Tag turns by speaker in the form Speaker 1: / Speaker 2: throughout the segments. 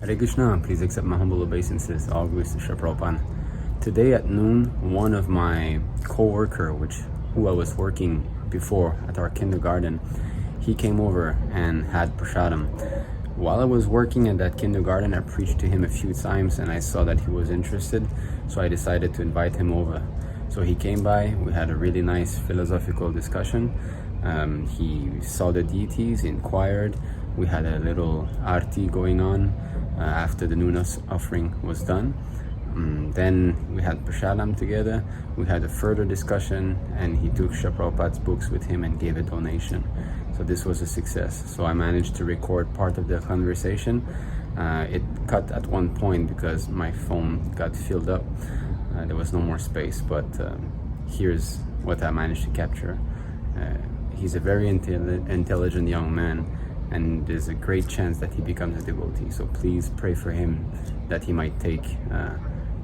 Speaker 1: Hare Krishna, please accept my humble obeisances. All glories to Srila Prabhupada. Today at noon, one of my coworker, who I was working before at our kindergarten, he came over and had prasadam. While I was working at that kindergarten, I preached to him a few times and I saw that he was interested, so I decided to invite him over. So he came by, we had a really nice philosophical discussion. He saw the deities, inquired, we had a little arti going on after the noon offering was done. Then we had prasadam together, we had a further discussion, and he took Srila Prabhupada's books with him and gave a donation. So this was a success. So I managed to record part of the conversation. It cut at one point because my phone got filled up. There was no more space, but here's what I managed to capture. He's a very intelligent young man, and there's a great chance that he becomes a devotee. So please pray for him that he might take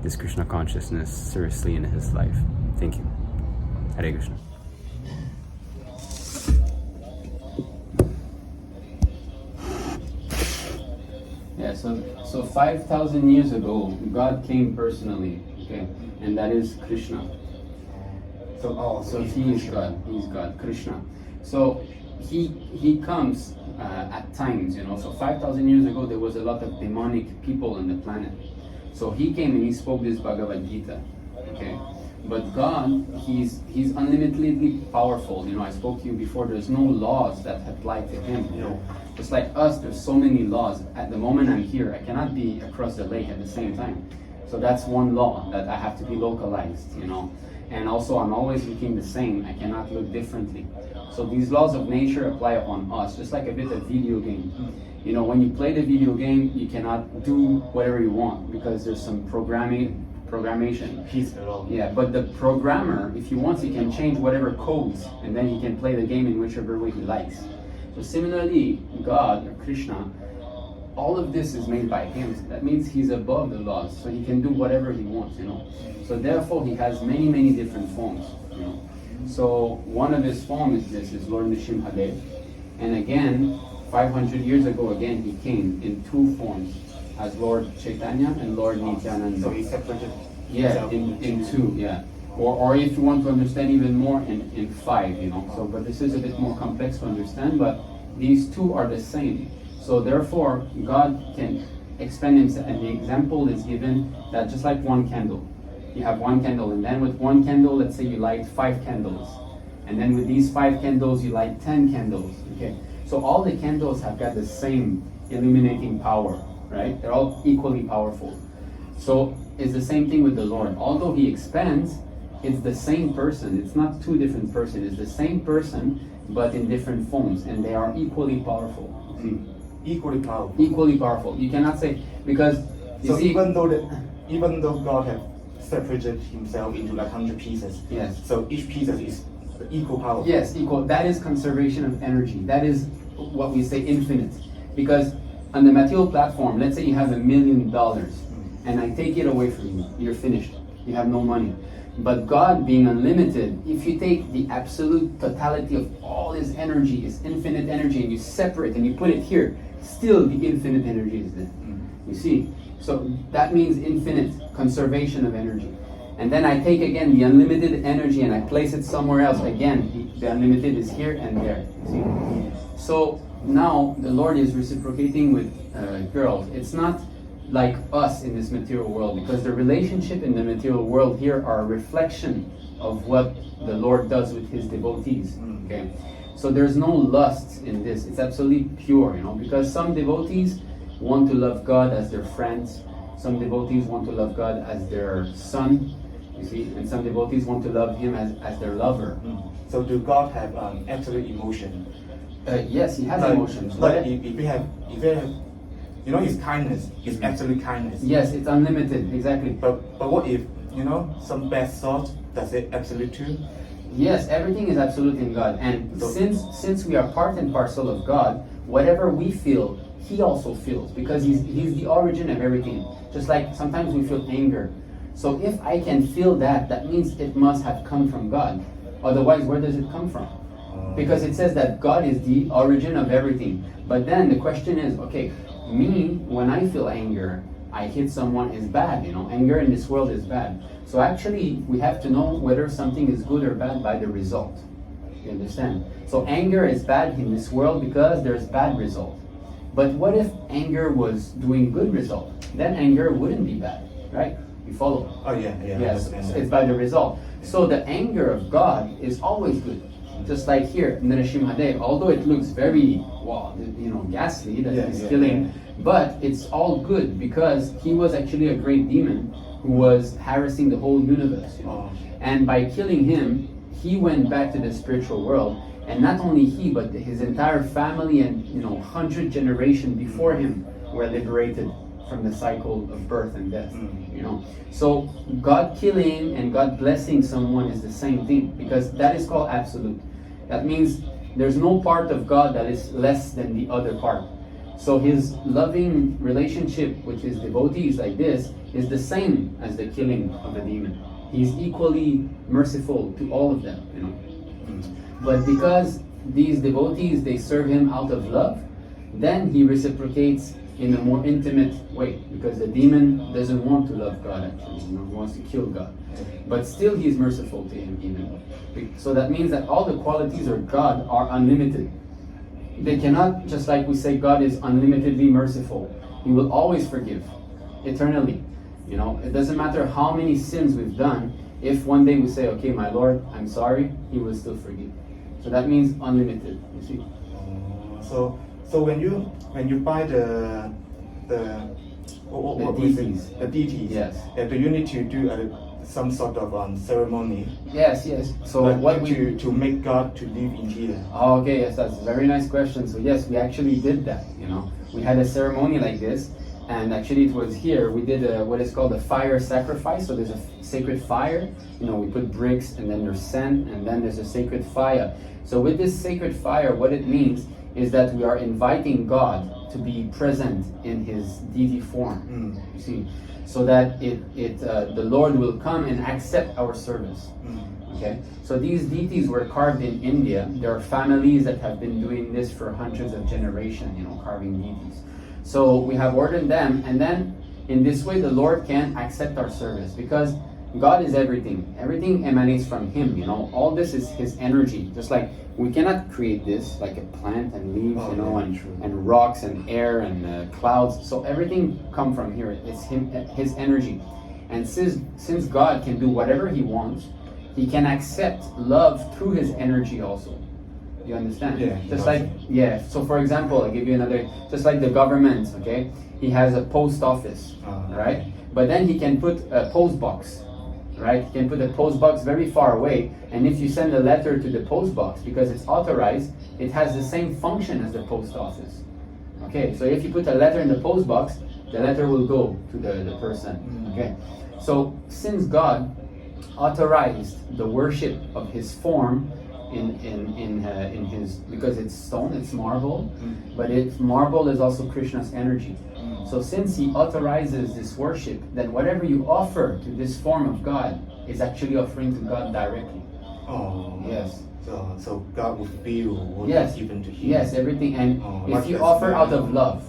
Speaker 1: this Krishna consciousness seriously in his life. Thank you. Hare Krishna. Yeah, so 5,000 years ago, God came personally, okay, and that is Krishna. So he is God. He's God, Krishna. So he comes at times, So 5,000 years ago, there was a lot of demonic people on the planet. So he came and he spoke this Bhagavad Gita, okay. But God, he's unlimitedly powerful. I spoke to you before. There's no laws that apply to him. Just like us, there's so many laws. At the moment I'm here, I cannot be across the lake at the same time. So that's one law, that I have to be localized. And also I'm always looking the same. I cannot look differently. So these laws of nature apply upon us, just like a bit of video game. When you play the video game, you cannot do whatever you want because there's some programmation. Yeah, but the programmer, if he wants, he can change whatever codes, and then he can play the game in whichever way he likes. So similarly, God, or Krishna, all of this is made by him. That means he's above the laws, so he can do whatever he wants, So therefore, he has many, many different forms, So one of his forms is Lord Nrsimhadev. And again, 500 years ago, he came in two forms, as Lord Chaitanya and Lord Nityananda.
Speaker 2: So he separated
Speaker 1: in two, yeah. Or if you want to understand even more, in five, So, but this is a bit more complex to understand, but these two are the same. So therefore, God can expand himself, and the example is given that just like one candle. You have one candle, and then with one candle, let's say you light 5 candles. And then with these 5 candles, you light 10 candles, okay? So all the candles have got the same illuminating power, right? They're all equally powerful. So it's the same thing with the Lord. Although he expands, it's the same person. It's not two different persons. It's the same person, but in different forms, and they are equally powerful.
Speaker 2: Equally powerful.
Speaker 1: Equally powerful. You cannot say, because
Speaker 2: so even though God has separated himself into like 100 pieces,
Speaker 1: yes.
Speaker 2: So each piece is equal power.
Speaker 1: Yes, equal. That is conservation of energy. That is what we say infinite. Because on the material platform, let's say you have $1 million, and I take it away from you. You're finished. You have no money. But God being unlimited, if you take the absolute totality of all his energy, his infinite energy, and you separate and you put it here, still the infinite energy is there. You see? So that means infinite conservation of energy. And then I take again the unlimited energy and I place it somewhere else. Again, the unlimited is here and there. See? So now the Lord is reciprocating with girls. It's not like us in this material world, because the relationship in the material world here are a reflection of what the Lord does with his devotees. Okay, so there's no lust in this. It's absolutely pure, because some devotees want to love God as their friends. Some devotees want to love God as their son, you see, and some devotees want to love him as their lover.
Speaker 2: So do God have absolute emotion?
Speaker 1: Yes, he has emotions.
Speaker 2: Like if we have his kindness, his absolute kindness.
Speaker 1: Yes, it's unlimited, exactly.
Speaker 2: But what if, some bad thought, does it absolute too?
Speaker 1: Yes, everything is absolute in God. And so, since we are part and parcel of God, whatever we feel, he also feels, because he's the origin of everything. Just like sometimes we feel anger. So if I can feel that, that means it must have come from God. Otherwise, where does it come from? Because it says that God is the origin of everything. But then the question is, okay, me, when I feel anger, I hit someone is bad, anger in this world is bad. So actually, we have to know whether something is good or bad by the result. You understand? So anger is bad in this world because there's bad result. But what if anger was doing good result? Then anger wouldn't be bad, right? You follow?
Speaker 2: Oh yeah.
Speaker 1: Yes, it's by the result. So the anger of God is always good. Just like here, Nrsimhadev, although it looks very, ghastly that he's killing, but it's all good because he was actually a great demon who was harassing the whole universe. And by killing him, he went back to the spiritual world, and not only he, but his entire family and 100 generations before him were liberated from the cycle of birth and death. So God killing and God blessing someone is the same thing, because that is called absolute. That means there's no part of God that is less than the other part. So his loving relationship with his devotees like this is the same as the killing of a demon. He's equally merciful to all of them, But because these devotees, they serve him out of love, then he reciprocates in a more intimate way, because the demon doesn't want to love God actually, he wants to kill God. But still he's merciful to him even. So that means that all the qualities of God are unlimited. They cannot, just like we say God is unlimitedly merciful. He will always forgive, eternally. It doesn't matter how many sins we've done, if one day we say, okay, my Lord, I'm sorry, he will still forgive. So that means unlimited, you see.
Speaker 2: So when you buy the
Speaker 1: deities.
Speaker 2: The deities,
Speaker 1: yes.
Speaker 2: Do you need to do some sort of ceremony?
Speaker 1: Yes. So
Speaker 2: to make God to live in here.
Speaker 1: Oh, okay, yes, that's a very nice question. So yes, we actually did that. We had a ceremony like this, and actually it was here. We did what is called a fire sacrifice. So there's a sacred fire. We put bricks, and then there's sand, and then there's a sacred fire. So with this sacred fire, what it means is that we are inviting God to be present in his deity form. You see, so that the Lord will come and accept our service. Okay, so these deities were carved in India. There are families that have been doing this for hundreds of generations, carving deities. So we have ordered them, and then in this way the Lord can accept our service, because God is everything. Everything emanates from him, all this is his energy. Just like we cannot create this, like a plant and leaves, and rocks and air and clouds. So everything come from here. It's his energy. And since God can do whatever he wants, he can accept love through his energy also. Do you understand?
Speaker 2: Yeah.
Speaker 1: So for example, I'll give you another, just like the government, okay? He has a post office, right? But then he can put a post box. Right? You can put a post box very far away, and if you send a letter to the post box, because it's authorized, it has the same function as the post office. Okay, so if you put a letter in the post box, the letter will go to the person. Okay, so since God authorized the worship of his form in his, because it's stone, it's marble, but marble is also Krishna's energy. So since he authorizes this worship, then whatever you offer to this form of God is actually offering to God directly.
Speaker 2: Oh.
Speaker 1: Yes.
Speaker 2: So God will feel what is given to him.
Speaker 1: Yes, everything. And if you offer out of love,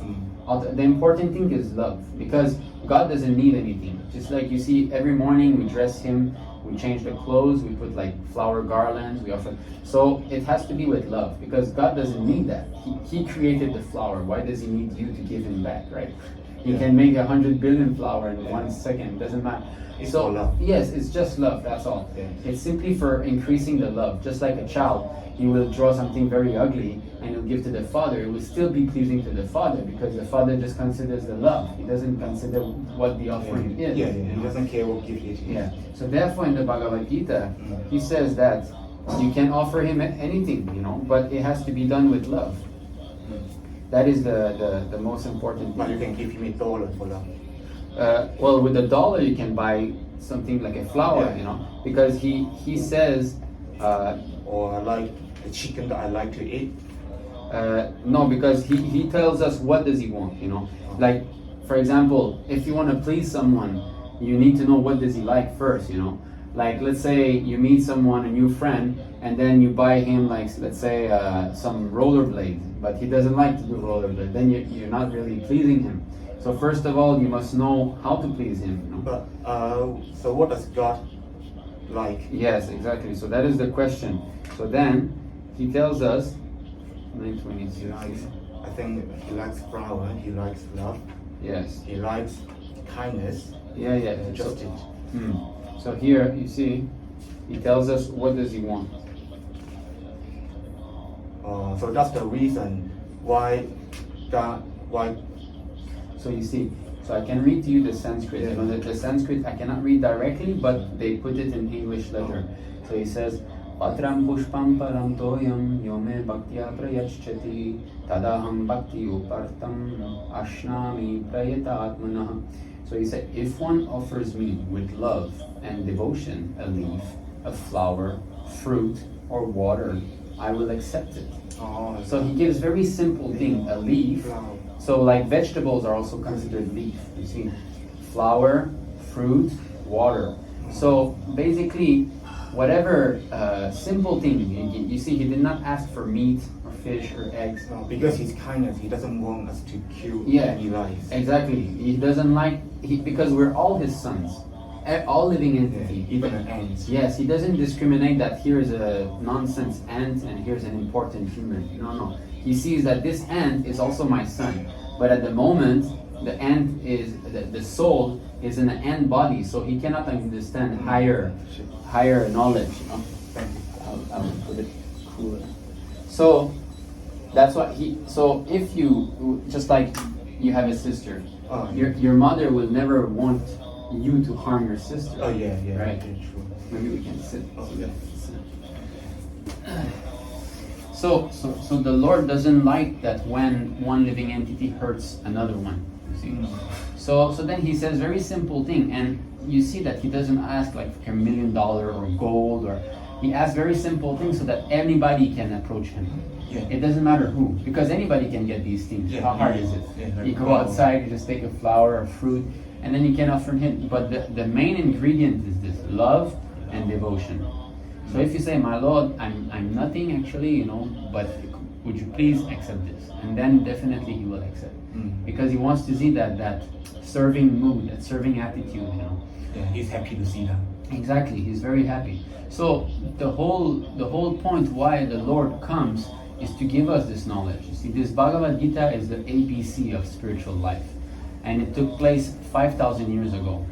Speaker 1: the important thing is love, because God doesn't need anything. Just like you see, every morning we dress him, we change the clothes, we put like flower garlands, we offer. So it has to be with love, because God doesn't need that. He created the flower. Why does he need you to give him back, right? He can make 100 billion flower in 1 second. Doesn't matter.
Speaker 2: It's all love.
Speaker 1: Yes, it's just love. That's all.
Speaker 2: Yeah.
Speaker 1: It's simply for increasing the love. Just like a child, he will draw something very ugly and he'll give to the father. It will still be pleasing to the father, because the father just considers the love. He doesn't consider what the offering is.
Speaker 2: Yeah. He doesn't care what gift it is.
Speaker 1: Yeah. So therefore, in the Bhagavad Gita, he says that you can offer him anything, but it has to be done with love. That is the most important thing.
Speaker 2: But you can give him $1 for love.
Speaker 1: Well, with $1 you can buy something like a flower, because he says.
Speaker 2: Or like the chicken that I like to eat.
Speaker 1: No, because he tells us what does he want, Like, for example, if you want to please someone, you need to know what does he like first, Like, let's say you meet someone, a new friend, and then you buy him, like, let's say, some rollerblades, but he doesn't like to do rollerblades. Then you're not really pleasing him. So first of all, you must know how to please him. You know?
Speaker 2: But so what does God like?
Speaker 1: Yes, exactly. So that is the question. So then he tells us,
Speaker 2: He
Speaker 1: 9:26.
Speaker 2: likes, I think he likes flower, he likes love,
Speaker 1: Yes.
Speaker 2: he likes kindness,
Speaker 1: Yeah, yeah.
Speaker 2: justice.
Speaker 1: So here you see, he tells us what does he want.
Speaker 2: So that's the reason why God, why.
Speaker 1: So you see, so I can read to you the Sanskrit. You know, the Sanskrit I cannot read directly, but they put it in English letter. So he says, Patram pushpam param toyam yome bhaktya prayachchati tadaham bhakti upartam ashnami prayatatmanah. So he said, if one offers me with love and devotion a leaf, a flower, fruit, or water, I will accept it. So he gives very simple thing, a leaf. So like vegetables are also considered leaf, you see. Flower, fruit, water. So basically, whatever simple thing, you see, he did not ask for meat or fish or eggs.
Speaker 2: No, because his kindness, he doesn't want us to kill any lives.
Speaker 1: Exactly. He doesn't like, because we're all his sons. All living entities.
Speaker 2: Even an ant.
Speaker 1: Yes, he doesn't discriminate that here's a nonsense ant and here's an important human. No. He sees that this ant is also my son. But at the moment, the ant is, the soul is in an ant body, so he cannot understand higher knowledge. You know? I'll put it cooler. So that's what so if you, just like you have a sister, your mother will never want you to harm your sister.
Speaker 2: Oh yeah,
Speaker 1: right.
Speaker 2: True.
Speaker 1: Maybe we can sit.
Speaker 2: Oh yeah.
Speaker 1: So the Lord doesn't like that when one living entity hurts another one. You see. So then he says very simple thing, and you see that he doesn't ask like $1 million or gold, or he asks very simple things so that anybody can approach him.
Speaker 2: Yeah.
Speaker 1: It doesn't matter who, because anybody can get these things. How hard is it? You go outside, you just take a flower or fruit, and then you can offer him. But the main ingredient is this: love and devotion. So if you say, my Lord, I'm nothing actually, you know, but would you please accept this? And then definitely he will accept. Because he wants to see that serving mood, that serving attitude, you know.
Speaker 2: Yeah, he's happy to see that.
Speaker 1: Exactly, he's very happy. So the whole point why the Lord comes is to give us this knowledge. You see, this Bhagavad Gita is the ABC of spiritual life. And it took place 5,000 years ago.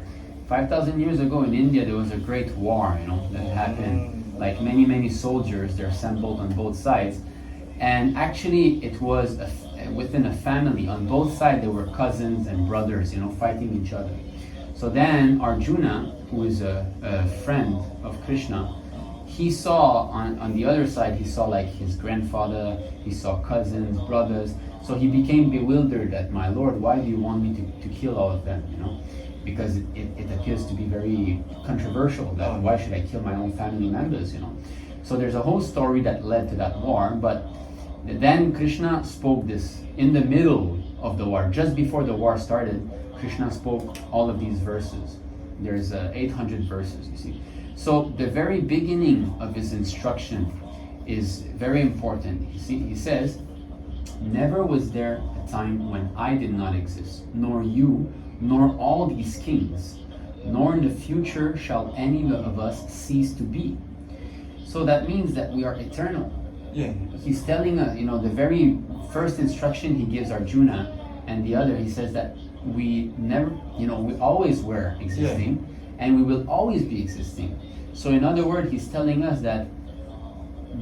Speaker 1: 5,000 years ago in India, there was a great war, you know, that happened. Like many soldiers, they're assembled on both sides. And actually, it was within a family. On both sides, there were cousins and brothers, you know, fighting each other. So then Arjuna, who is a friend of Krishna, he saw on the other side, he saw like his grandfather, he saw cousins, brothers. So he became bewildered at, my Lord, why do you want me to kill all of them, you know? Because it appears to be very controversial that why should I kill my own family members, you know? So there's a whole story that led to that war, but then Krishna spoke this in the middle of the war, just before the war started. Krishna spoke all of these verses. There's 800 verses, you see. So the very beginning of his instruction is very important. You see, he says, never was there a time when I did not exist, nor you, nor all these kings, nor in the future shall any of us cease to be. So that means that we are eternal.
Speaker 2: Yeah.
Speaker 1: He's telling us, you know, the very first instruction he gives Arjuna, and the other, he says that we never, you know, we always were existing, and we will always be existing. So in other words, he's telling us that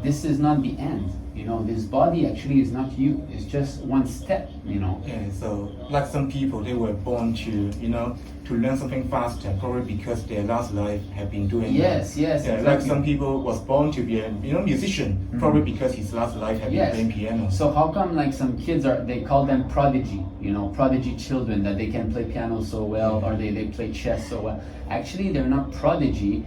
Speaker 1: this is not the end. You know, this body actually is not you. It's just one step, you know.
Speaker 2: Yeah, so like some people, they were born to, you know, to learn something faster, probably because their last life have been doing
Speaker 1: Yes,
Speaker 2: yeah,
Speaker 1: exactly.
Speaker 2: Like some people was born to be a, you know, musician, probably because his last life have been playing piano.
Speaker 1: So how come like some kids they call them prodigy, you know, prodigy children, that they can play piano so well, or they play chess so well. Actually, they're not prodigy.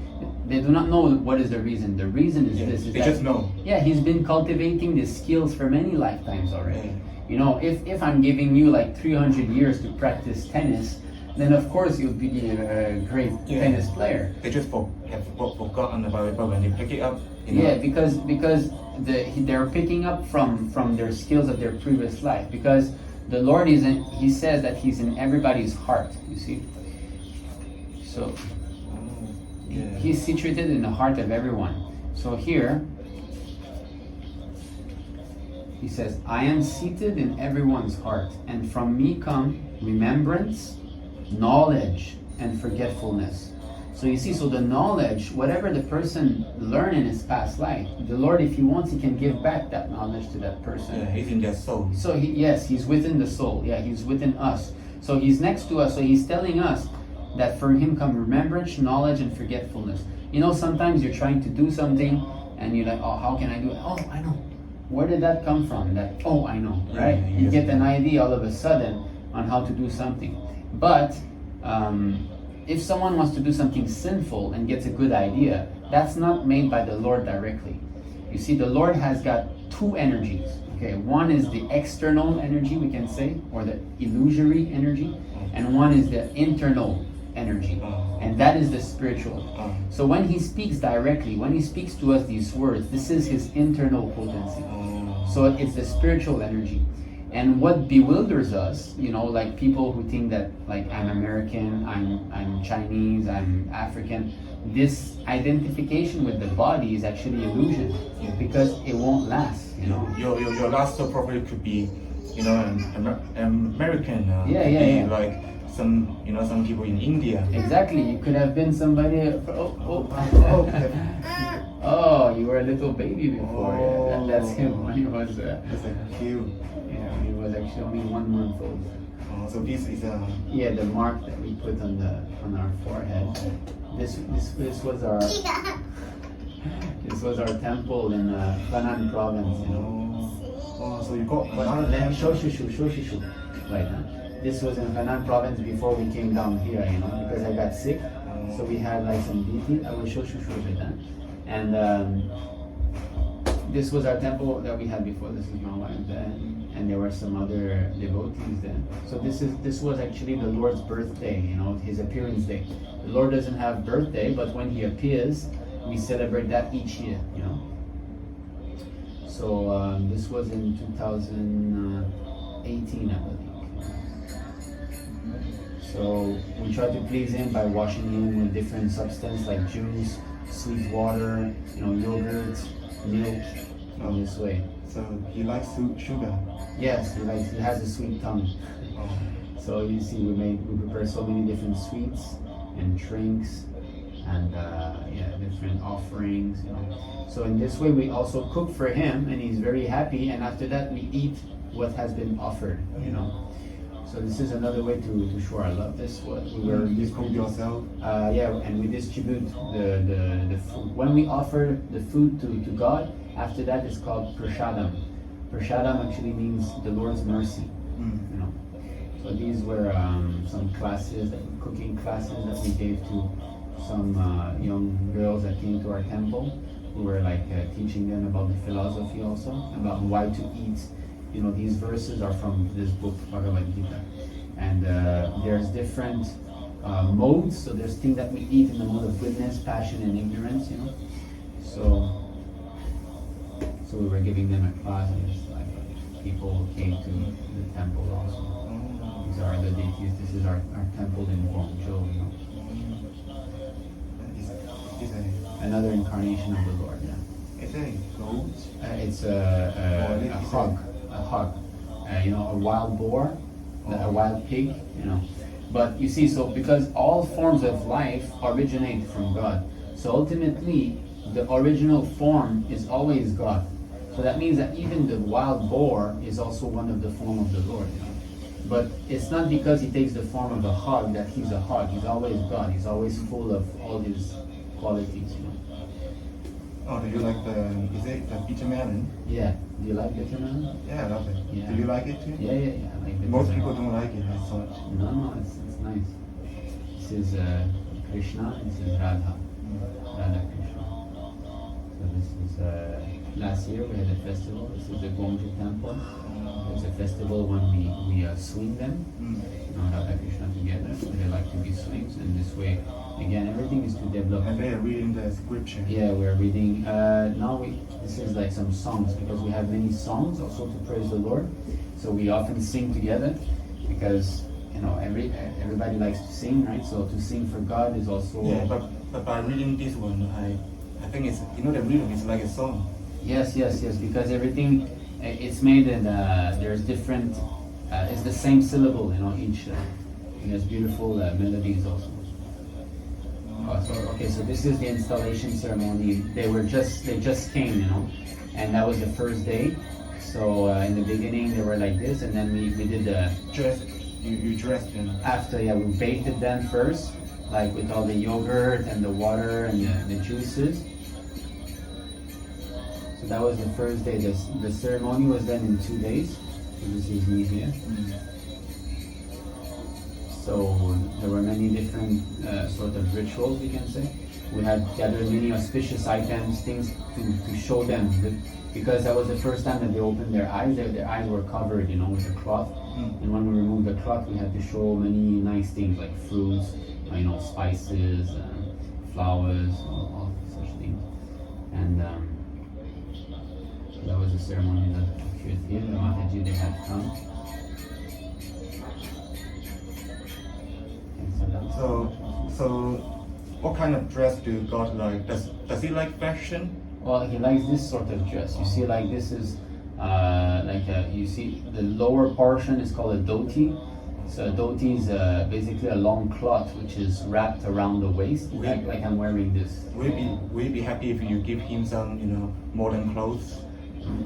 Speaker 1: They do not know what is the reason. The reason is this. Is
Speaker 2: they just know.
Speaker 1: Yeah, he's been cultivating these skills for many lifetimes already.
Speaker 2: Yeah.
Speaker 1: You know, if I'm giving you like 300 years to practice tennis, then of course you'll be a great tennis player.
Speaker 2: They just have forgotten about it, but when they pick it up, you know,
Speaker 1: Yeah, because they're picking up from their skills of their previous life. Because the Lord He says that He's in everybody's heart. You see, so He's situated in the heart of everyone. So here He says, I am seated in everyone's heart, and from me come remembrance, knowledge, and forgetfulness. So you see, so the knowledge, whatever the person learned in his past life, the Lord, if He wants, He can give back that knowledge to that person.
Speaker 2: Yeah, He's in their soul.
Speaker 1: So He's within the soul. Yeah, He's within us. So He's next to us. So He's telling us that from Him come remembrance, knowledge, and forgetfulness. You know, sometimes you're trying to do something, and you're like, oh, how can I do it? Oh, I know. Where did that come from? That, oh, I know, right?
Speaker 2: Yeah,
Speaker 1: you get an idea all of a sudden on how to do something. But if someone wants to do something sinful and gets a good idea, that's not made by the Lord directly. You see, the Lord has got two energies. Okay, one is the external energy, we can say, or the illusory energy, and one is the internal energy, and that is the spiritual. So when He speaks directly, when He speaks to us these words, this is His internal potency. So it's the spiritual energy. And what bewilders us, you know, like people who think that, like, I'm American, I'm Chinese, I'm African, this identification with the body is actually illusion, because it won't last, you know.
Speaker 2: Your last soul probably could be, you know, an American.
Speaker 1: Yeah.
Speaker 2: Like some people in India.
Speaker 1: Exactly. You could have been somebody. Oh, you were a little baby before. Yeah, that's him when he was.
Speaker 2: That's like cute.
Speaker 1: Yeah, he was actually only 1 month old.
Speaker 2: So this is
Speaker 1: Yeah, the mark that we put on our forehead. This was our this was our temple in Henan province. You know.
Speaker 2: So you got
Speaker 1: But then Shoshishu. Right. This was in Henan province before we came down here, you know, because I got sick. So we had like some deity. I will show with that. And this was our temple that we had before. This is my wife then, and there were some other devotees then. So this was actually the Lord's birthday, you know, His appearance day. The Lord doesn't have birthday, but when He appears, we celebrate that each year, you know. So this was in 2018, I believe. So we try to please Him by washing Him with different substances like juice, sweet water, you know, yogurt, milk, in this way.
Speaker 2: So He likes sugar.
Speaker 1: Yes, He has a sweet tongue. So you see, we prepare so many different sweets and drinks and different offerings. You know. So in this way, we also cook for Him, and He's very happy. And after that, we eat what has been offered. You know. So this is another way to show our love. This what we were.
Speaker 2: You cook yourself.
Speaker 1: And we distribute the food. When we offer the food to God, after that it's called prashadam. Prashadam actually means the Lord's mercy. You know. So these were some classes, cooking classes that we gave to some young girls that came to our temple. We were like teaching them about the philosophy also, about why to eat. You know, these verses are from this book, Bhagavad Gita. And there's different modes. So there's things that we eat in the mode of goodness, passion, and ignorance, you know. So we were giving them a class, and just like people came to the temple also. These are the deities. This is our temple in Guangzhou, you know. Another incarnation of the Lord, yeah.
Speaker 2: Is it goat?
Speaker 1: It's a hog. You know, a wild boar, a wild pig, you know. But you see, so because all forms of life originate from God, so ultimately the original form is always God. So that means that even the wild boar is also one of the form of the Lord, you know. But it's not because he takes the form of a hog that he's a hog. He's always God. He's always full of all his qualities, you know.
Speaker 2: Oh, do you like is it the bitter melon?
Speaker 1: Yeah. Do you like bitter melon?
Speaker 2: Yeah, I love it.
Speaker 1: Yeah.
Speaker 2: Do you like it too?
Speaker 1: Yeah. I like bitter
Speaker 2: Most
Speaker 1: melon.
Speaker 2: people don't like it, I thought.
Speaker 1: No, it's nice. This is Krishna, this is Radha. Radha Krishna. So this is, last year we had a festival. This is the Guangzhou temple. It's a festival when we swing them, you know, Radha Krishna together. We had lives, and this way, again, everything is to develop.
Speaker 2: And they are reading the scripture.
Speaker 1: Yeah, we're reading. This is like some songs, because we have many songs also to praise the Lord. So we often sing together, because everybody likes to sing, right? So to sing for God is also.
Speaker 2: Yeah, but by reading this one, I think it's the rhythm is like a song.
Speaker 1: Yes, because everything it's made in there's different. It's the same syllable, each. It has beautiful melodies also. So this is the installation ceremony. They just came, and that was the first day. So in the beginning they were like this, and then we did the
Speaker 2: you dressed them.
Speaker 1: After we bathed them first, like with all the yogurt and the water and the juices. So that was the first day. The ceremony was done in 2 days. So this is me here. So there were many different sort of rituals, we can say. We had gathered many auspicious items, things to show them, because that was the first time that they opened their eyes. Their eyes were covered, with a cloth. And when we removed the cloth, we had to show many nice things like fruits, spices, flowers, all such things. And so that was the ceremony that occurred here. The Mataji, they had come.
Speaker 2: So what kind of dress do God like? Does he like fashion?
Speaker 1: Well, he likes this sort of dress. You see, like this is you see the lower portion is called a dhoti. So a dhoti is basically a long cloth which is wrapped around the waist, like I'm wearing this.
Speaker 2: Will you be happy if you give him some, modern clothes?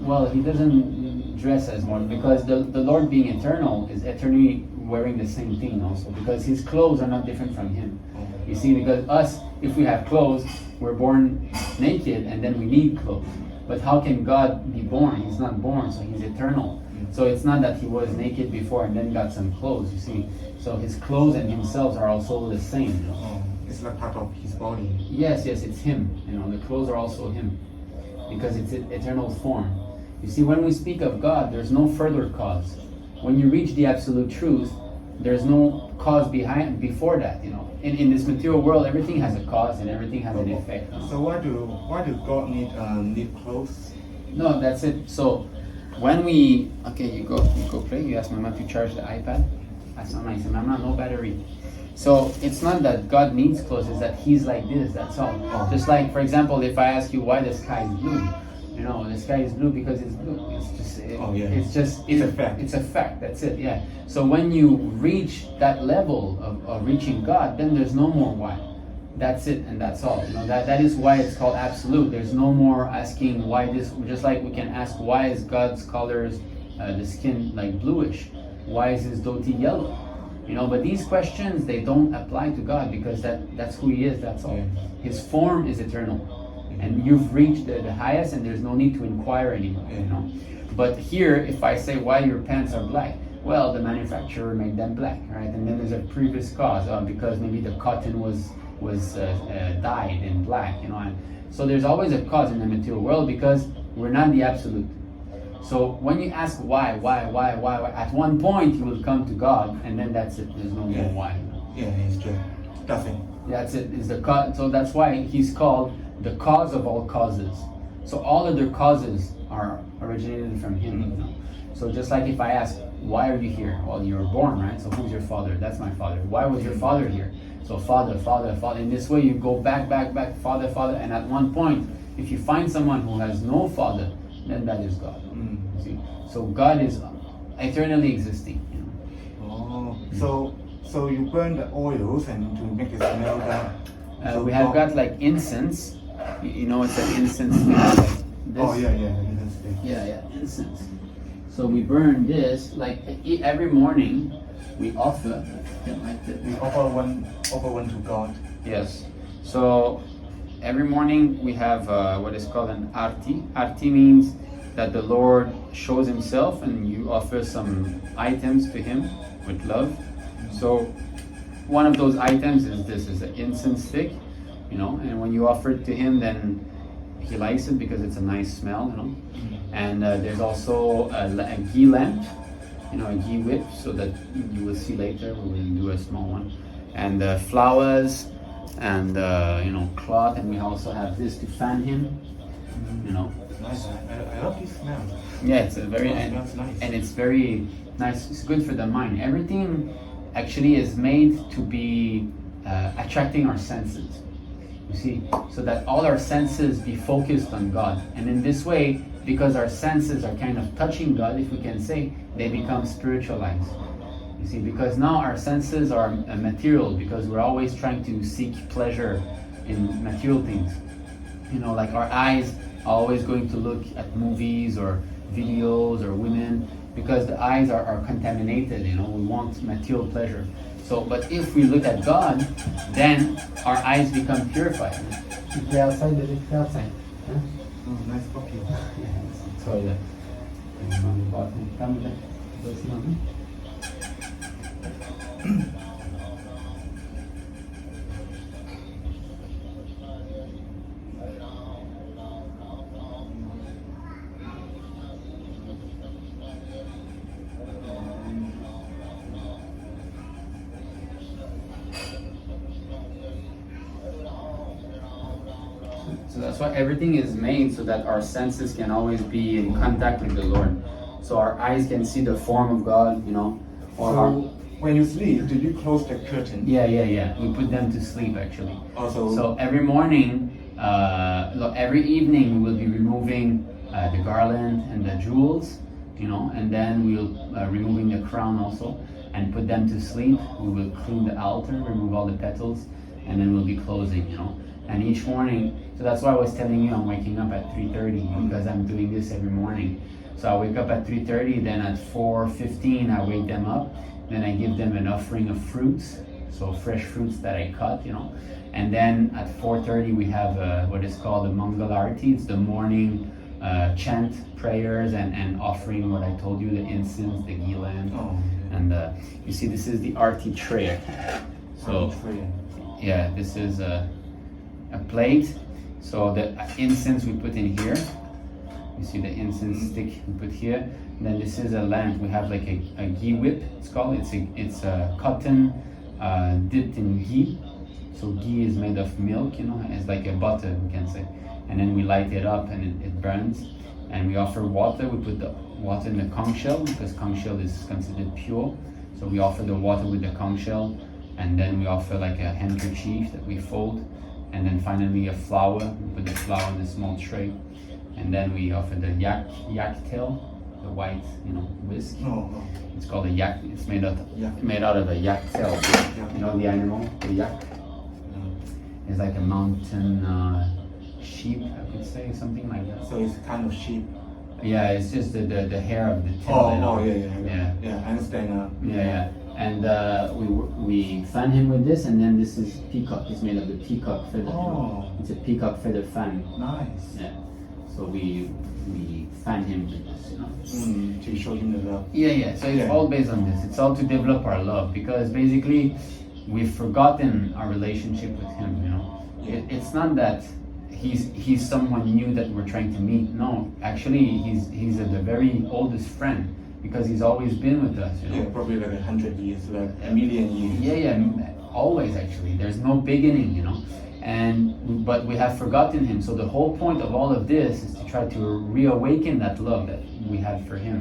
Speaker 1: Well, he doesn't dress as modern, because the Lord, being eternal, is eternally wearing the same thing also, because his clothes are not different from him. You see, because us, if we have clothes, we're born naked and then we need clothes. But how can God be born? He's not born, so he's eternal. So it's not that he was naked before and then got some clothes, you see. So his clothes and himself are also the same.
Speaker 2: It's like part of his body.
Speaker 1: Yes, it's him. The clothes are also him, because it's eternal form. You see, when we speak of God, there's no further cause. When you reach the absolute truth, there's no cause before that. In this material world, everything has a cause and everything has an effect.
Speaker 2: So why do God need clothes?
Speaker 1: No, that's it. So when we you go play. You ask Mama to charge the iPad. That's not nice. Mama, no battery. So it's not that God needs clothes, it's that he's like this, that's all. Just like, for example, if I ask you why the sky is blue, the sky is blue because it's blue. It's a fact. It's a fact, that's it, yeah. So when you reach that level of reaching God, then there's no more why. That's it, and that's all. That is why it's called absolute. There's no more asking why this, just like we can ask why is God's colors, the skin like bluish? Why is his dhoti yellow? But these questions, they don't apply to God, because that's who he is, that's all. His form is eternal. And you've reached the highest, and there's no need to inquire anymore, But here, if I say why your pants are black, well, the manufacturer made them black, right? And then there's a previous cause, because maybe the cotton was dyed in black, And so there's always a cause in the material world, because we're not the absolute. So when you ask why, at one point you will come to God, and then that's it. There's no more why.
Speaker 2: Yeah, it's true. Nothing.
Speaker 1: That's it. Is the cause. So that's why he's called the cause of all causes. So all other causes are originated from him. So just like if I ask, why are you here? Well, you were born, right? So who's your father? That's my father. Why was your father here? So father. In this way you go back, father, and at one point, if you find someone who has no father, then that is God. See? So God is eternally existing.
Speaker 2: So you burn the oils and to make it smell that.
Speaker 1: We have got like incense. It's an incense stick like this.
Speaker 2: Incense stick.
Speaker 1: Yeah, incense. So we burn this like every morning. We offer like this.
Speaker 2: We offer one to God.
Speaker 1: Yes. So every morning we have what is called an arti. Arti means that the Lord shows himself, and you offer some items to him with love. So one of those items is an incense stick, and when you offer it to him, then he likes it because it's a nice smell, And there's also a ghee lamp, a ghee whip, so that you will see later. We will do a small one. and flowers, and cloth, and we also have this to fan him.
Speaker 2: Nice. I love this smell.
Speaker 1: Yeah, it's a very
Speaker 2: Smells nice.
Speaker 1: and it's very nice. It's good for the mind. Everything actually is made to be attracting our senses. You see, so that all our senses be focused on God, and in this way, because our senses are kind of touching God, if we can say, they become spiritualized. You see, because now our senses are material, because we're always trying to seek pleasure in material things. Like our eyes are always going to look at movies or videos or women, because the eyes are contaminated. We want material pleasure. So, but if we look at God, then our eyes become purified. You play outside, does it play outside? Huh?
Speaker 2: Oh, nice puppy.
Speaker 1: Yeah, it's a toilet. Come there. Go see mommy. So that's why everything is made so that our senses can always be in contact with the Lord. So our eyes can see the form of God,
Speaker 2: So when you sleep, do you close the curtain?
Speaker 1: Yeah. We put them to sleep actually.
Speaker 2: Also,
Speaker 1: So every morning, every evening we will be removing the garland and the jewels, and then we'll removing the crown also and put them to sleep. We will clean the altar, remove all the petals, and then we'll be closing, And each morning, so that's why I was telling you I'm waking up at 3:30 because I'm doing this every morning. So I wake up at 3:30, then at 4:15 I wake them up, then I give them an offering of fruits, so fresh fruits that I cut, And then at 4:30 we have what is called the Mongolarte. It's the morning chant, prayers, and offering what I told you, the incense, the ghee lamp.
Speaker 2: Oh.
Speaker 1: And you see, this is the arti tray. So yeah, this is a plate. So the incense we put in here. You see the incense stick we put here. And then this is a lamp. We have like a ghee whip. It's called. It's a cotton dipped in ghee. So ghee is made of milk. It's like a butter, we can say. And then we light it up and it burns. And we offer water. We put the water in the conch shell because conch shell is considered pure. So we offer the water with the conch shell, and then we offer like a handkerchief that we fold, and then finally a flower. We put the flower in a small tray, and then we offer the yak tail, the white whisk.
Speaker 2: No.
Speaker 1: It's called a yak. It's made out of a yak tail.
Speaker 2: Yeah.
Speaker 1: The animal, the yak. It's like a mountain sheep, I could say, something like that.
Speaker 2: So it's kind of sheep.
Speaker 1: Yeah, it's just the hair of the tail.
Speaker 2: Yeah. I understand now.
Speaker 1: Yeah. And we fan him with this, and then this is peacock. It's made of the peacock feather.
Speaker 2: Oh.
Speaker 1: It's a peacock feather fan.
Speaker 2: Nice.
Speaker 1: Yeah. So we fan him with this,
Speaker 2: To show him the love.
Speaker 1: Yeah. So it's all based on this. It's all to develop our love, because basically we've forgotten our relationship with him. It's not that he's someone new that we're trying to meet. No, actually he's the very oldest friend, because he's always been with us.
Speaker 2: Yeah, probably like 100 years, like a million years.
Speaker 1: Yeah, always actually. There's no beginning, but we have forgotten him. So the whole point of all of this is to try to reawaken that love that we had for him.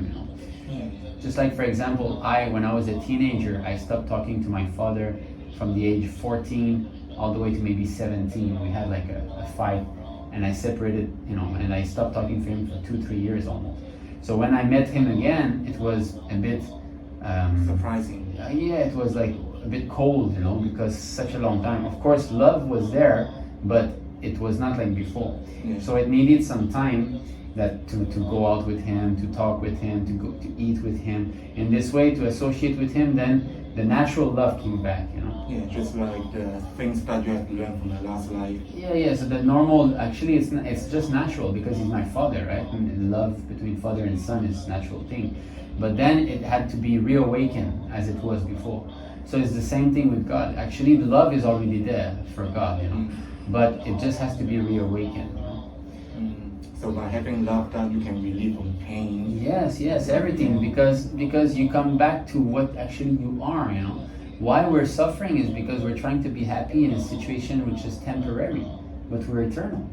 Speaker 2: Yeah.
Speaker 1: Just like, for example, when I was a teenager, I stopped talking to my father from the age 14 all the way to maybe 17. We had like a fight, and I separated, and I stopped talking to him for 2-3 years almost. So when I met him again, it was a bit
Speaker 2: surprising.
Speaker 1: Yeah, it was like a bit cold, because such a long time. Of course, love was there, but it was not like before.
Speaker 2: Yeah.
Speaker 1: So it needed some time to go out with him, to talk with him, to go to eat with him. In this way, to associate with him, then the natural love came back.
Speaker 2: Yeah, just like the things that you have learned from the last life.
Speaker 1: Yeah. So the normal, actually, it's just natural, because he's my father, right? And love between father and son is a natural thing. But then it had to be reawakened as it was before. So it's the same thing with God. Actually, the love is already there for God, but it just has to be reawakened.
Speaker 2: So by having love, that you can relieve from pain.
Speaker 1: Yes, everything, because you come back to what actually you are, Why we're suffering is because we're trying to be happy in a situation which is temporary, but we're eternal.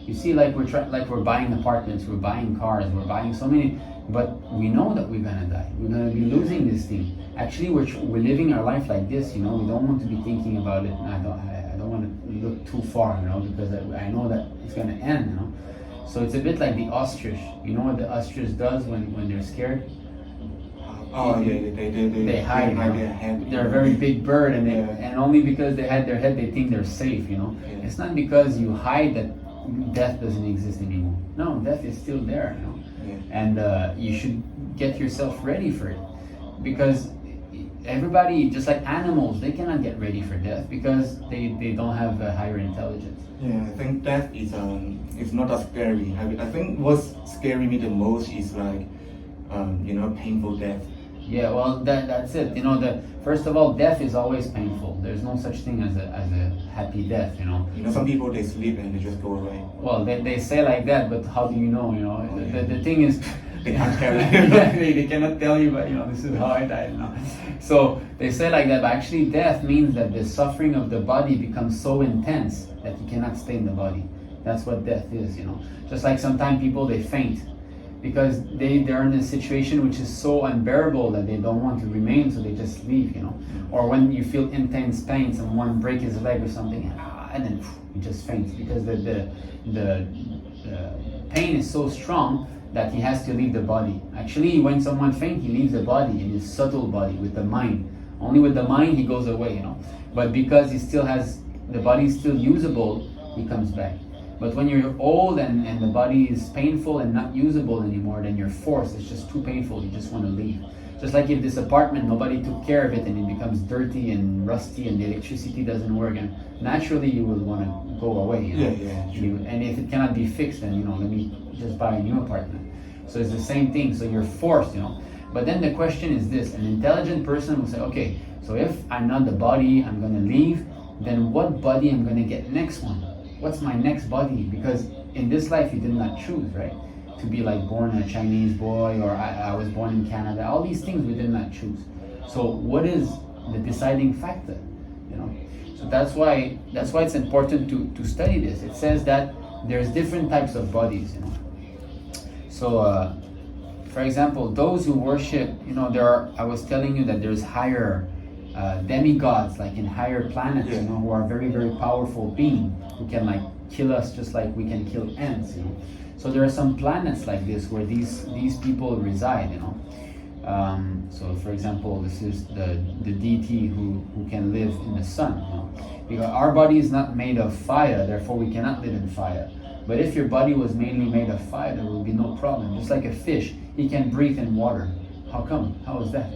Speaker 1: You see, like we're buying apartments, we're buying cars, we're buying so many, but we know that we're gonna die. We're gonna be losing this thing. Actually, we're living our life like this. You know, we don't want to be thinking about it. I don't want to look too far, you know, because I know that it's gonna end. You know, so it's a bit like the ostrich. You know what the ostrich does when they're scared?
Speaker 2: Oh yeah,
Speaker 1: they hide. You know?
Speaker 2: Their head.
Speaker 1: They're a very big bird, and
Speaker 2: Yeah.
Speaker 1: and only because they hide their head, they think they're safe. You know,
Speaker 2: Yeah.
Speaker 1: it's not because you hide that death doesn't exist anymore. No, death is still there. You know,
Speaker 2: Yeah.
Speaker 1: and you should get yourself ready for it, because everybody, just like animals, they cannot get ready for death because they don't have a higher intelligence.
Speaker 2: Yeah, I think death is not that scary. I think what's scaring me the most is like, painful death.
Speaker 1: Yeah, well, that's it. You know, first of all, death is always painful. There's no such thing as a happy death. You know.
Speaker 2: You know, some people they sleep and they just go away.
Speaker 1: Well, they say like that, but how do you know? You know,
Speaker 2: Oh, yeah.
Speaker 1: the thing is,
Speaker 2: They can't tell you.
Speaker 1: they cannot tell you, but you know, this is how I died. You know? So they say like that, but actually, death means that the suffering of the body becomes so intense that you cannot stay in the body. That's what death is. You know, just like sometimes people they faint because they're in a situation which is so unbearable that they don't want to remain, so they just leave. You know, or when you feel intense pain, someone break his leg or something, and then you just faint because the pain is so strong that he has to leave the body. Actually, when someone faints, he leaves the body in his subtle body with the mind. Only with the mind he goes away, you know. But because he still has, the body is still usable, he comes back. But when you're old and the body is painful and not usable anymore, then you're forced. It's just too painful. You just want to leave. Just like if this apartment, nobody took care of it and it becomes dirty and rusty and the electricity doesn't work, and naturally you will want to go away. You know?
Speaker 2: Yeah, true.
Speaker 1: And if it cannot be fixed, then let me just buy a new apartment. So it's the same thing. So you're forced, But then the question is this: an intelligent person will say, okay, so if I'm not the body, I'm gonna leave. Then what body I'm gonna get next one? What's my next body? Because in this life you did not choose, right? To be like born a Chinese boy, or I was born in Canada. All these things we did not choose. So what is the deciding factor? So that's why it's important to study this. It says that there's different types of bodies. So for example, those who worship, I was telling you that there's higher demigods, like in higher planets, who are very, very powerful beings who can like kill us just like we can kill ants. So there are some planets like this where these people reside. So for example, this is the deity who can live in the sun. Because our body is not made of fire, therefore we cannot live in fire. But if your body was mainly made of fire, there will be no problem. Just like a fish, he can breathe in water. How come? How is that?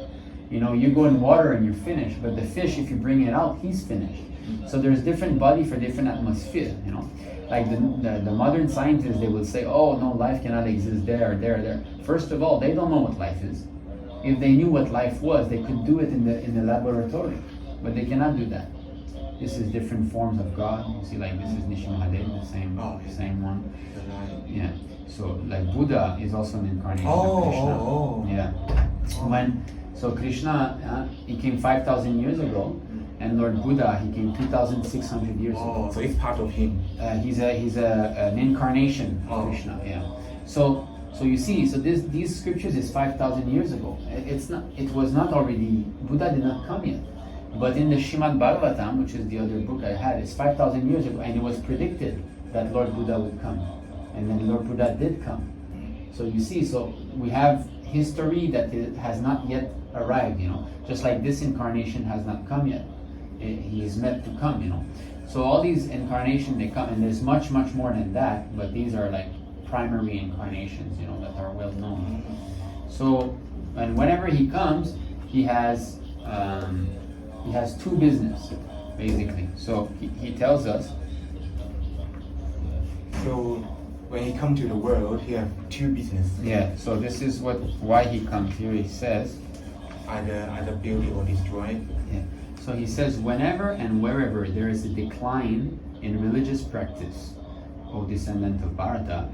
Speaker 1: You go in water and you're finished, but the fish, if you bring it out, he's finished. So there's different body for different atmosphere. Like the modern scientists, they will say, oh no, life cannot exist there, there. First of all, they don't know what life is. If they knew what life was, they could do it in the laboratory, but they cannot do that. This is different forms of God. You see, like this is Nishimahade, the same one. Yeah. So like Buddha is also an incarnation of Krishna. Yeah. So Krishna, he came 5,000 years ago, and Lord Buddha, he came 2,600 years ago.
Speaker 2: So it's part of him.
Speaker 1: He's an incarnation of Krishna. Yeah. So you see, so these scriptures is 5,000 years ago. It was not already, Buddha did not come yet. But in the Srimad Bhagavatam, which is the other book I had, it's 5,000 years ago, and it was predicted that Lord Buddha would come. And then Lord Buddha did come. So you see, so we have history that has not yet arrived, just like this incarnation has not come yet. He is meant to come, So all these incarnations, they come, and there's much, much more than that, but these are like primary incarnations, that are well known. So, and whenever he comes, he has two business, basically. So he tells us.
Speaker 2: So when he comes to the world, he have two business.
Speaker 1: Yeah. So this is why he comes here. He says,
Speaker 2: either build it or destroy it.
Speaker 1: Yeah. So he says, whenever and wherever there is a decline in religious practice, O descendant of Bharata,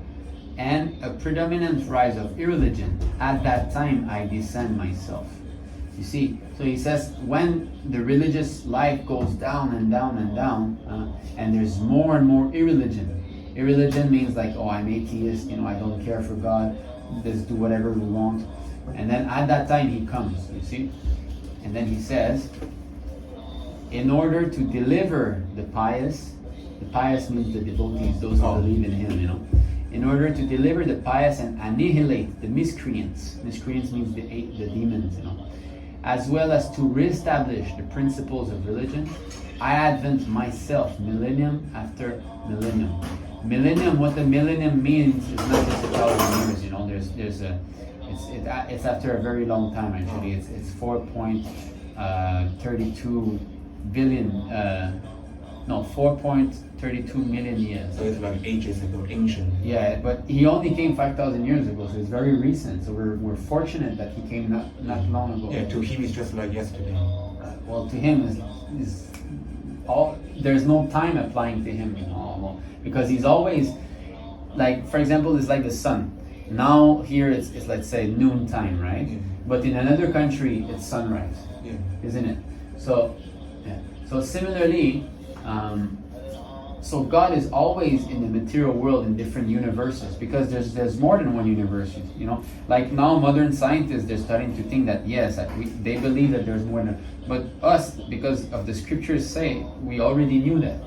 Speaker 1: and a predominant rise of irreligion, at that time I descend myself. You You see, so he says when the religious life goes down and down and down, and there's more and more irreligion. Irreligion means like, oh, I'm atheist, I don't care for God, let's do whatever we want. And then at that time he comes, you see. And then he says, in order to deliver the pious means the devotees, those who believe in him, in order to deliver the pious and annihilate the miscreants. Miscreants means the demons, as well as to reestablish the principles of religion, I advent myself millennium after millennium. Millennium, what the millennium means is not just 1,000 years, it's after a very long time actually. It's 4.32 billion, 4.32 million years.
Speaker 2: So it's like ages ago, ancient.
Speaker 1: Yeah, but he only came 5,000 years ago, so it's very recent. So we're fortunate that he came not long ago.
Speaker 2: Yeah, to him it's just like yesterday.
Speaker 1: Well, to him is all. There's no time applying to him, because he's always like, for example, it's like the sun. Now here it's let's say noon time, right?
Speaker 2: Yeah.
Speaker 1: But in another country it's sunrise, isn't it? So, yeah. So similarly. So God is always in the material world in different universes, because there's more than one universe, Like now modern scientists, they're starting to think that yes, they believe that there's more than, but us, because of the scriptures say, we already knew that,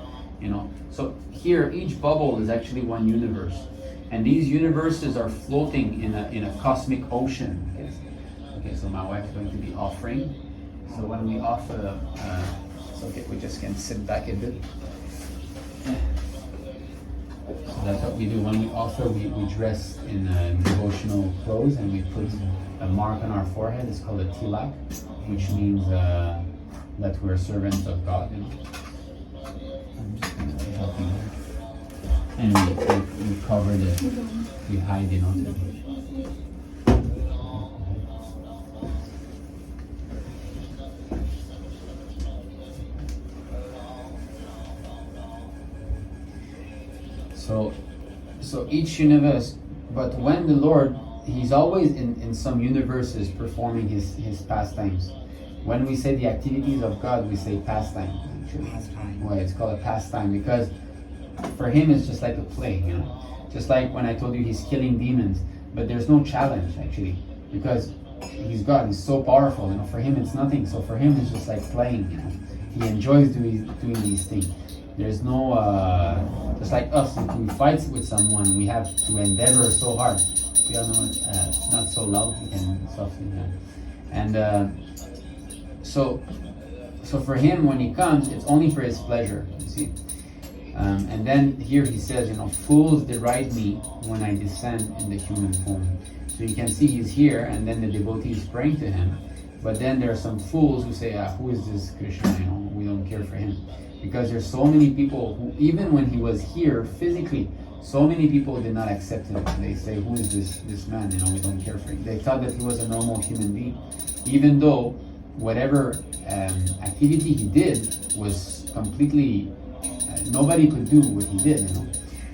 Speaker 1: So here each bubble is actually one universe, and these universes are floating in a cosmic ocean. Okay, so my wife is going to be offering. So when we offer, it's okay, we just can sit back a bit. So that's what we do. When we offer, we dress in devotional clothes, and we put a mark on our forehead. It's called a tilak, which means that we're servants of God. I'm just going to help you. And we cover we hide, So each universe, but when the Lord, he's always in some universes performing his pastimes. When we say the activities of God, we say pastime.
Speaker 2: Pastime.
Speaker 1: Well, it's called a pastime because for him it's just like a play, Just like when I told you he's killing demons, but there's no challenge actually, because he's God, he's so powerful, For him it's nothing. So for him it's just like playing, He enjoys doing these things. There's no, just like us, if we fight with someone, we have to endeavor so hard. We all know not so loud, we can softly. And so for him, when he comes, it's only for his pleasure, you see. And then here he says, fools deride me when I descend in the human form. So you can see he's here, and then the devotee is praying to him. But then there are some fools who say, who is this Krishna? We don't care for him. Because there's so many people who, even when he was here physically, so many people did not accept him. They say, who is this man? We don't care for him. They thought that he was a normal human being, even though whatever activity he did was completely, nobody could do what he did.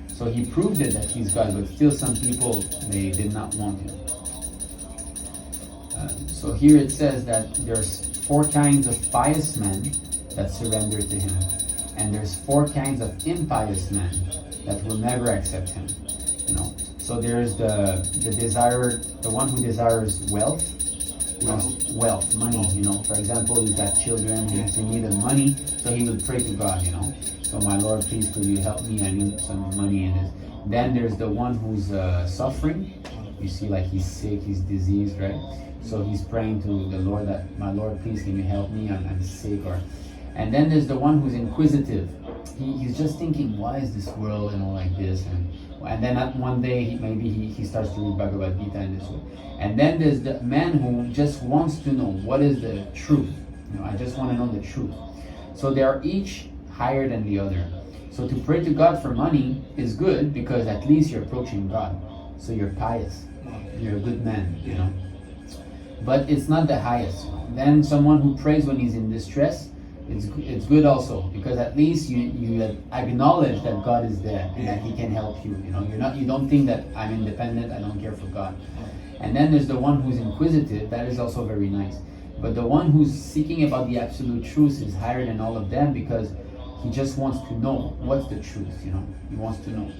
Speaker 1: So he proved it that he's God, but still some people, they did not want him. So here it says that there's 4 kinds of pious men that surrender to him, and there's 4 kinds of impious men that will never accept him. So there's the desire, the one who desires wealth, money. For example, he's got children, he's in need of money, so he will pray to God. So my Lord, please could you help me? I need some money in this. Then there's the one who's suffering. You see, like he's sick, he's diseased, right? So he's praying to the Lord that, my Lord, please can you help me? I'm sick. And then there's the one who's inquisitive. He's just thinking, why is this world like this? And then one day he starts to read Bhagavad Gita in this way. And then there's the man who just wants to know what is the truth. I just want to know the truth. So they are each higher than the other. So to pray to God for money is good, because at least you're approaching God. So you're pious. You're a good man, But it's not the highest. Then someone who prays when he's in distress, it's good also, because at least you acknowledge that God is there and that He can help you. You don't think that I'm independent, I don't care for God. And then there's the one who's inquisitive. That is also very nice.
Speaker 3: But the one who's seeking about the absolute truth is higher than all of them, because he just wants to know what's the truth, you know. He wants to know.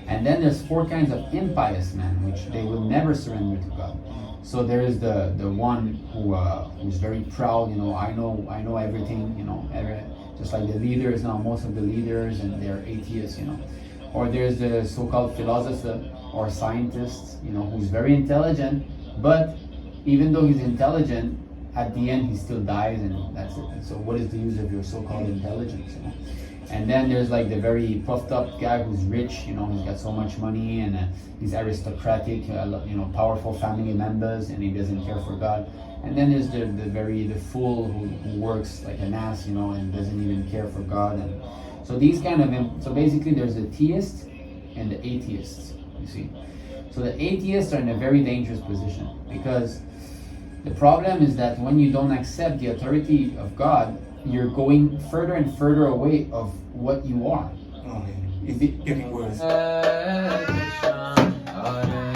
Speaker 3: And then there's 4 kinds of impious men, which they will never surrender to God. So there is the one who's very proud, you know, I know everything, you know, just like the leaders now, most of the leaders, and they're atheists, you know. Or there's the so-called philosopher or scientist, you know, who's very intelligent, but even though he's intelligent, at the end he still dies, and that's it. And so what is the use of your so-called intelligence, you know? And then there's like the very puffed up guy who's rich, you know, he's got so much money, and he's aristocratic, you know, powerful family members, and he doesn't care for God. And then there's the fool who works like an ass, you know, and doesn't even care for God. And so these kind of, so basically there's the theist and the atheists, you see. So the atheists are in a very dangerous position, because the problem is that when you don't accept the authority of God, you're going further and further away of what you are.
Speaker 2: Oh, yeah. Is it getting worse?
Speaker 4: Hare Krishna, Hare